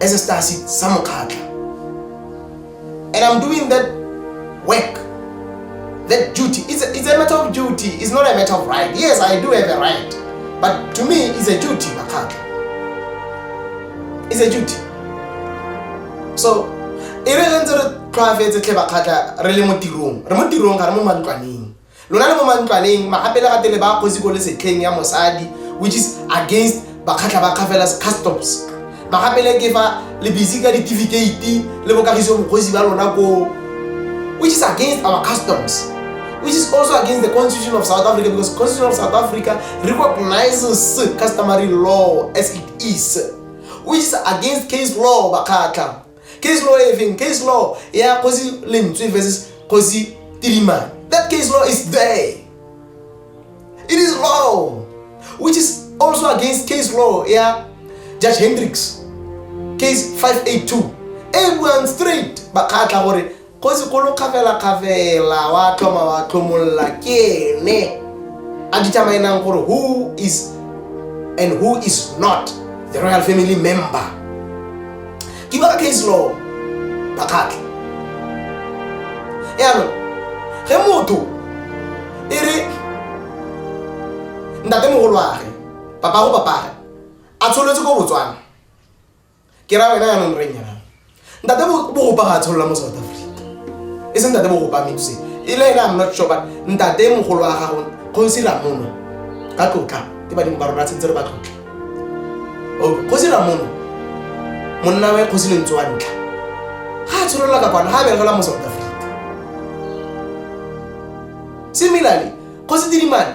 as a starseed samokatla, and I'm doing that work, that duty. It's a matter of duty. It's not a matter of right. Yes, I do have a right, but to me it's a duty. Makatla, it's a duty. So e re ntse re tlhwaafetse tle bakatla re le mo tirong ga re mo mantlwaneng lona le mo mantlwaneng magapele ga tele ba kgosi go le setlheng ya mosadi, which is against bakatla ba Kgafela's customs. Magapele ke fa le busy ka certificate le bokagiso bokgosi ba lona ko, which is against our customs, which is also against the Constitution of South Africa, because Constitution of South Africa recognizes customary law as it is, which is against case law. Bakatla case law, even case law, yeah, Kosi Lentswe versus Kosi Tiriman. That case law is there. It is law, which is also against case law, yeah, Judge Hendricks, case 582. Everyone straight. Bakatla gore Kosi kolo kavela wa tlomolla kene a determine gore who is and who is not the royal family member. Give a case law. Bakatla yalo ge motho ere ntate mogolo wa ge papa go papage a tsholetse go Botswana, ke ra wena ya nong renyana ntate bo go paga tsholla mo South Africa e se ntate bo go pa mitse e le ena. I'm not sure, but ntate mogolo wa gago Kgosi Ramono ka tlotla ke ba ding ba rona tsentse re ba tlotla. Okay, Kgosi Ramono monna wa Kgosi Lentswe wa ntla ha tsolola ka kwana ha berekela mo South Africa. Similarly, Kgosi Tirimane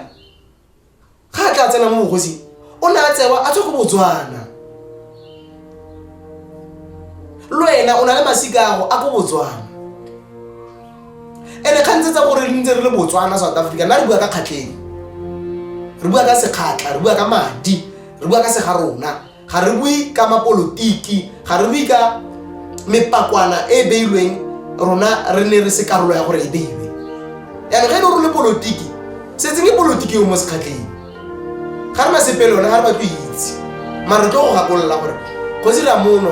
ga tla tsena mo bogosi o na tsewa a tswa go Botswana, lo ena o na le masika a go Botswana, ene kgantsetsa gore re ntse re le Botswana South Africa. Na re bua ka kgatleng, re bua ka sekgatla, re bua ka madi, re bua ka segarona, ga re bue ka mapolotiki, ga re bue ka mepakwana e beilweng rona re ne re se karolo ya gore e beiwe. Ya ge re le polotiki setse ke polotiki yo mo sekgatleng ga re masepele ona ga re ba itse mara re tlo go gakolla gore Kgosi Ramono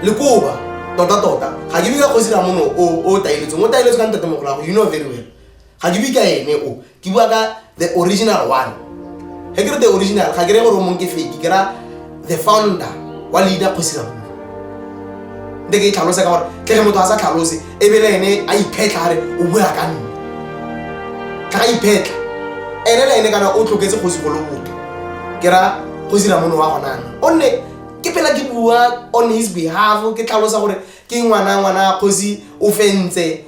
le Koba tota ga ke bika Kgosi Ramono o tailetseng ka ntate mogolago, you know very well. Ga ke bika ene o ke bua ka the original one. He ke re the original ga ke re gore o mong ke fake, ke ra the founder wa leader Kgosi Ramono. De ke tlhalosa ka gore ke ge motho a sa tlhalose e be le ene a iphetla re o bua ka nna ka iphetla ene le ene kana o tloketse Kgosi go lobotho. Ke ra Kgosi Ramono wa gona onne ke pela ke bua on his behalf, ke tlhalosa gore ke ngwana Kgosi o fentse,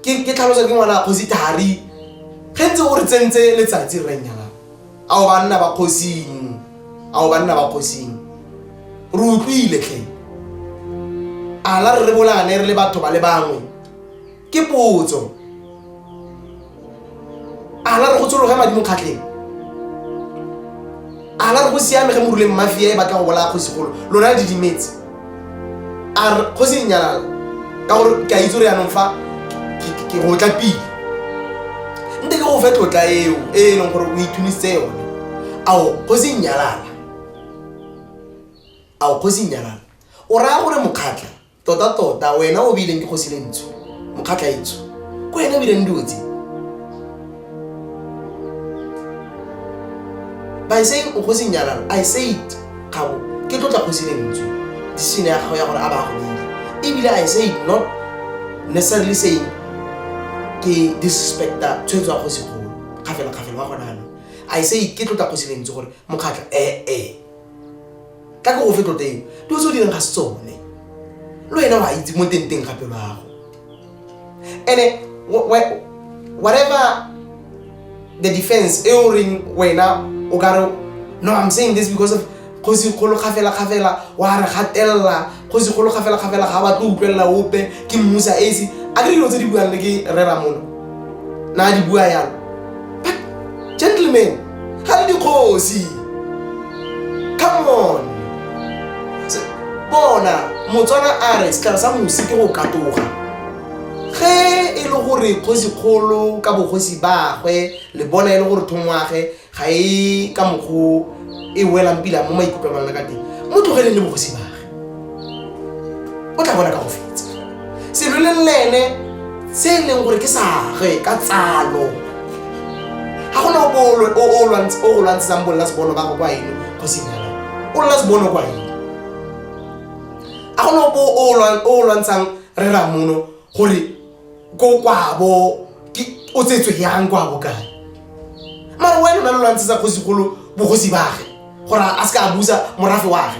ke tlhalosa ke ngwana Kgosi Thari gentse o re tsentse letsatsi re nyala a o banna ba Kgosing re utlwile tle ala re bolane re le batho ba le bangwe ke potso ala re go tsologa madi mo kgatleng, ala re go siame ge moruleng mafia e batla go bola Kgosi golo lona le didimetse a re Kgosi nyala ka gore ke a itse re yanong fa ke go tla pile nte ke go fetlotla eo e leng gore o ithunisitse yone. Ao Kgosi nyalala o raya gore mokgatla tota wena o bileng ke Kgosi Lentswe mokgatla etso ko wena bileng dutse by saying o Kgosi nyalala. I said kabo ke tlotla Kgosi Lentswe disine ya gago ya gore a ba go dile ebile I said not necessarily saying ke disrespecta tshwetso ya Kgosi golo kgafela wa gona no. I say ke tlotla Kgosi Lentswe gore mokgatla ka go fetlotla eo di tso direng ga se tsone lo ena wa itse mo tenteng gape lwago. And whatever the defense no, I'm saying this because of Khosi Kgolo Kgafela wa re gatella Khosi Kgolo Kgafela ga ba tlo utlwella ope ke mmusa esi a ke dilo tse di buang le ke Rre Ramono na di bua yalo. But gentlemen, ha di kgosi, come on. Bona Motswana a re sekala sa musi ke go katoga ge e le gore Khosi Kgolo ka bogosi ba gwe le bona e le gore thongwage ga e ka mogo e welang pila mo maikutlo a ka teng mo tlogele le bogosi ba ge o tla bona ka go fetsa selo le lene se e leng gore ke sa ge ka tsalo ga gona o lwantsetsang bolla sebono ba go kwa eno Khosi nyana o lla sebono kwa eno a gona o lwantshang Rre Ramono gore go kwabo o tsetswe yang kwabo kae mara wena na lwantshetsa Khosi Kgolo bogosi bage gore a ska abusa morafe wage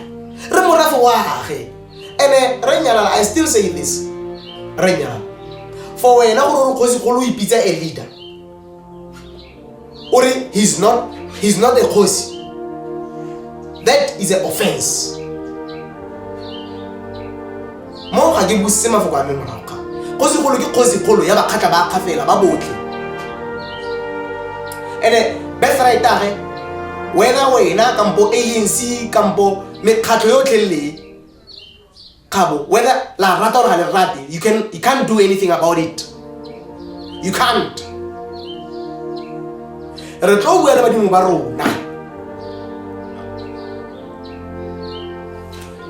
re morafe wage ene re nyala. I still say this, re nyala for wena gore Khosi Kgolo o ipitsa a leader or he's not a Khosi, that is an offense. Mo ga ke buse mafoko a me morago Khosi Kgolo ke Khosi Kgolo ya ba kgatla ba khafela ba botle ene birthright age wena kampo ANC kampo mekhatlo yotlhe le kabo whether la rata or le rate you can't do anything about it. You can't. Re tlo bua le badimo ba rona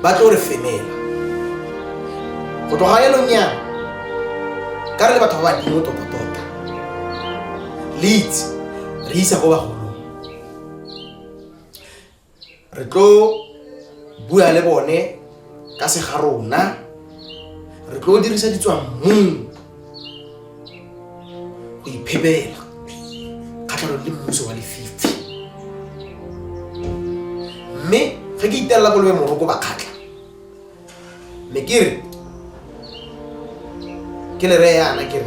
ba tlo re femela go tloga yelo nya ka re le batho ba badimo tota lead re isa go ba go re tlo bua le bone ka se ga rona re tlo dirisa ditswa go iphebela kgatlhanong le mmuso wa lefifi mme ge ke itella go lebe moroko ba kgatla mme ke re ke le re yana ke re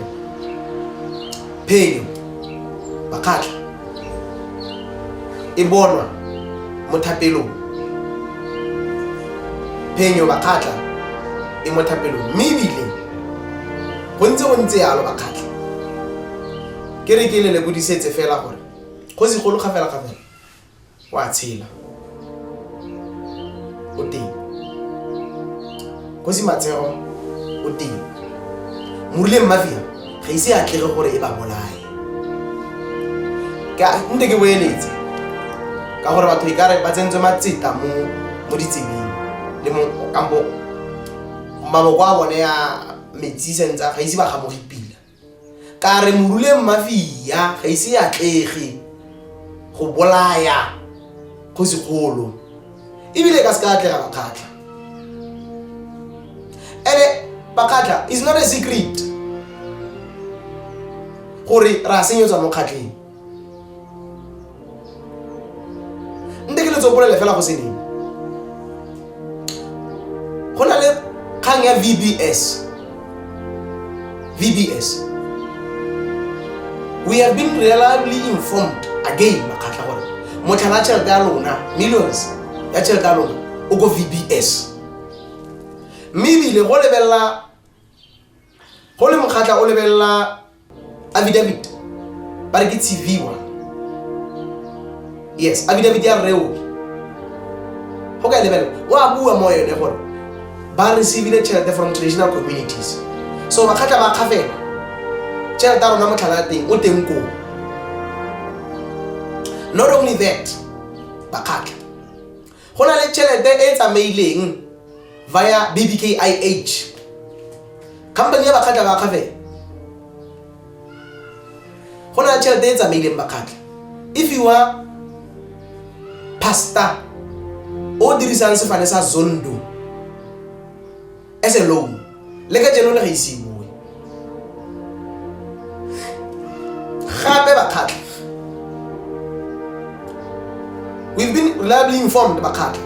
Phenyo ba kgatla e bonwa mo thapelong Phenyo ba kgatla e mo thapelong mme ebile go ntse yalo ba kgatla ke re ke le bodisetse fela gore Khosi Kgolo Kgafela wa tshela o teng Khosi Matsego o teng Morile Mafia ga ise a tlege gore e ba bolae ka nte ke boeletse ka gore batho ikare ba tsentse matseta mo ditsebeng le mo kampo maboko a bone ya metsi sentsa ga ise ba gamoge pila ka re Morile Mafia ga ise a tlege go bolaya Khosi Kgolo ebile ka ska tlega ba kgatla Bakatla is not a secret gore ra senyetswa mo kgatleng nte ke le tsopolela fela go seneng go na le kgang ya VBS we have been reliably informed again makatla gore motlhala tšhelete ya lona millions ya tšhelete ya lona o go VBS maybe le go lebella go le mokgatla o lebella affidavit ba re ke TV1 yes affidavit ya reo go ka lebella wa bua mo yone gore ba receive the tšhelete from traditional communities so makgatla ba khafela tšhelete ya rona motlhala teng o teng ko not only that bakatla go na le tšhelete e tsamaileng via BBKIH company ya bakatla ba khafela go na le tšhelete e tsamaileng bakatla if you are pastor o dirisang sefane sa Zondo as a loan le ka jeno le ga isiwe gape bakatla we've been reliably informed bakatla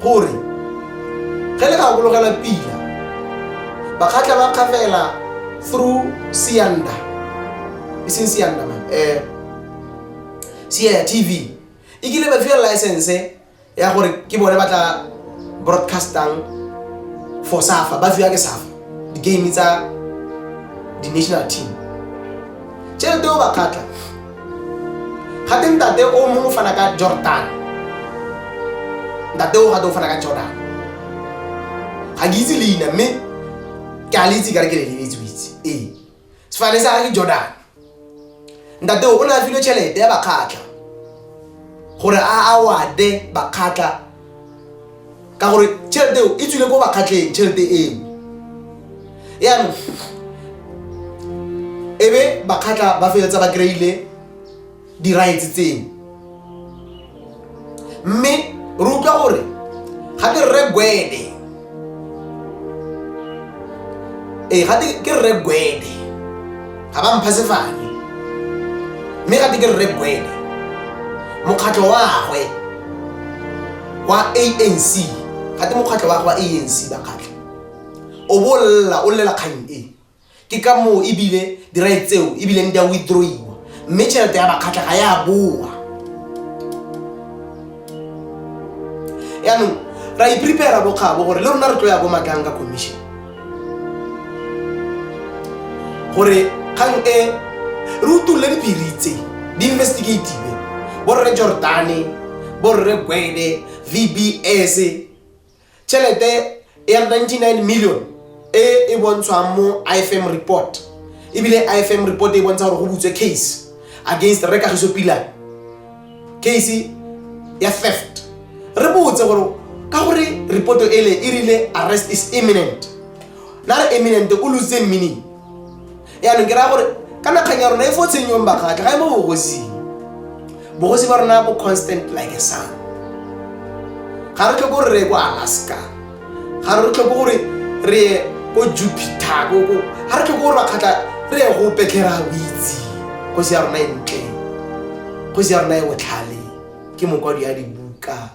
gore ge le ka gologela pila bakatla ba khafela through Sianda iseng Sianda man Sia TV e kile ba fiwa license ya gore ke bone batla broadcasting for SAFA ba fiwa ke SAFA di game tsa di national team tšhelete o ba kgatla gate ntate o mongwe fana ka Jordan ntate o gate o fana ka Jordan ga ke itse leina mme ke a le itse ka re ke le lebetse sefane sa ke Jordan ntate o na filwe tšhelete ya ba kgatla gore a awade ba kgatla ka gore tšhelete eo e tswile ko ba kgatleng tšhelete eo yaanong ebe ba kgatla ba feletsa ba kry-ile di-rights tseno mme re utlwa gore ga ke rre Gwede gate ke rre Gwede ga ba mpha sefane mme gate ke rre Gwede mokgatlo wa gagwe wa ANC gate mokgatlo wa gagwe wa ANC ba kgatla o bolla o lela kgang ke ka moo ebile di-rights tseo ebile di a withdrawiwa mme tšhelete ya bakgatla ga ya boa yaanong ra iprepara bokgabo gore le rona re tlo ya bo Matlanga commission gore kgang re utulle diphiri tse di-investigative borre Jordane borre Gwede VBS tšhelete ya 99 million e bontshwang mo IFM report ebile IFM report e bontsha gore go butswe case against Rekagiso Pillay case ya theft re botse gore ka gore report ele e rile arrest is imminent na re imminent o lose meaning yaanong ke ra gore kana kgang ya rona e fo tshenyong ba kgatla ga e mo bogosi ba rona bo constant like a sun ga re tle gore re go Alaska ga re tle gore re go Jupiter go ga re tle gore ba kgatla re go petlhera boitse khosi ya rona e ntle khosi ya rona e botlhale ke mokwadi ya dibuka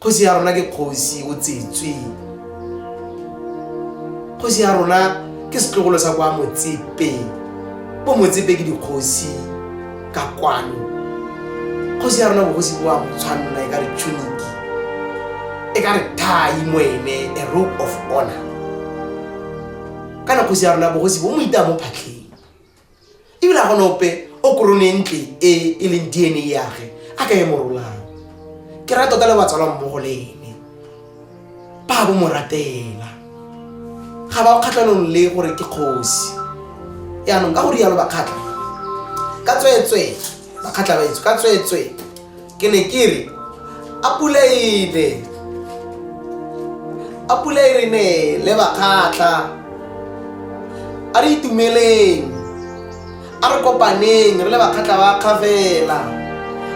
khosi ya rona ke khosi o tsetswe khosi ya rona ke setlogolo sa kwa Motsepe bo Motsepe ke dikhosi ka kwano khosi ya rona bogosi bo a motshwanna e ka re tunic e ka re thai moene a robe of honor kana khosi ya rona bogosi bo mo ita mo phatleng ebile ga gona ope o korone ntle e leng DNA yage a ka e morolang ke rata tota le batswala mmogo le ene ba bo mo ratela ga ba kgatlhanong le gore ke kgosi yaanong ka gore yalo ba kgatla ka tswetswe ba kgatla ba itse ka tswetswe ke ne ke re a pulaire ne le ba kgatla a re itumeleng a re kopaneng re le ba kgatla ba kgafela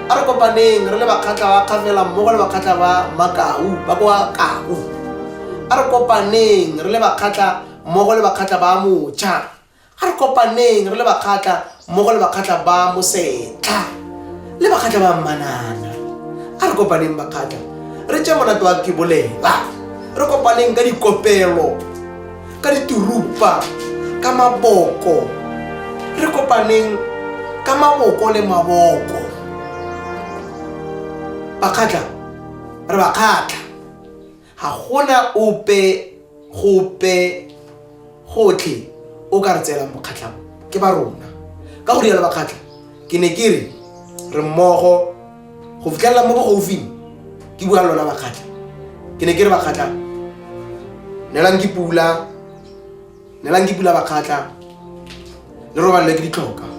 a re kopaneng re le ba kgatla ba kgafela mmogo le ba kgatla ba Makau ba kwa Kau a re kopaneng re le ba kgatla mmogo le ba kgatla ba Motšha a re kopaneng re le ba kgatla mmogo le ba kgatla ba Mosetla le ba kgatla ba Manana a re kopaneng ba kgatla re tše monate wa ke bolela re kopaneng ka dikopelo ka diturupa ka maboko re kopaneng ka maboko le maboko ba kgatla re ba kgatla ga gona ope gope gotlhe o ka re tseelang bokgatla ke ba rona ka go rialo ba kgatla ke ne ke re mmogo go fitlhelela mo bogaufing ke bua lona ba kgatla ke ne ke re ba kgatla nelang ke pula ba kgatla le robalele ke ditlhoka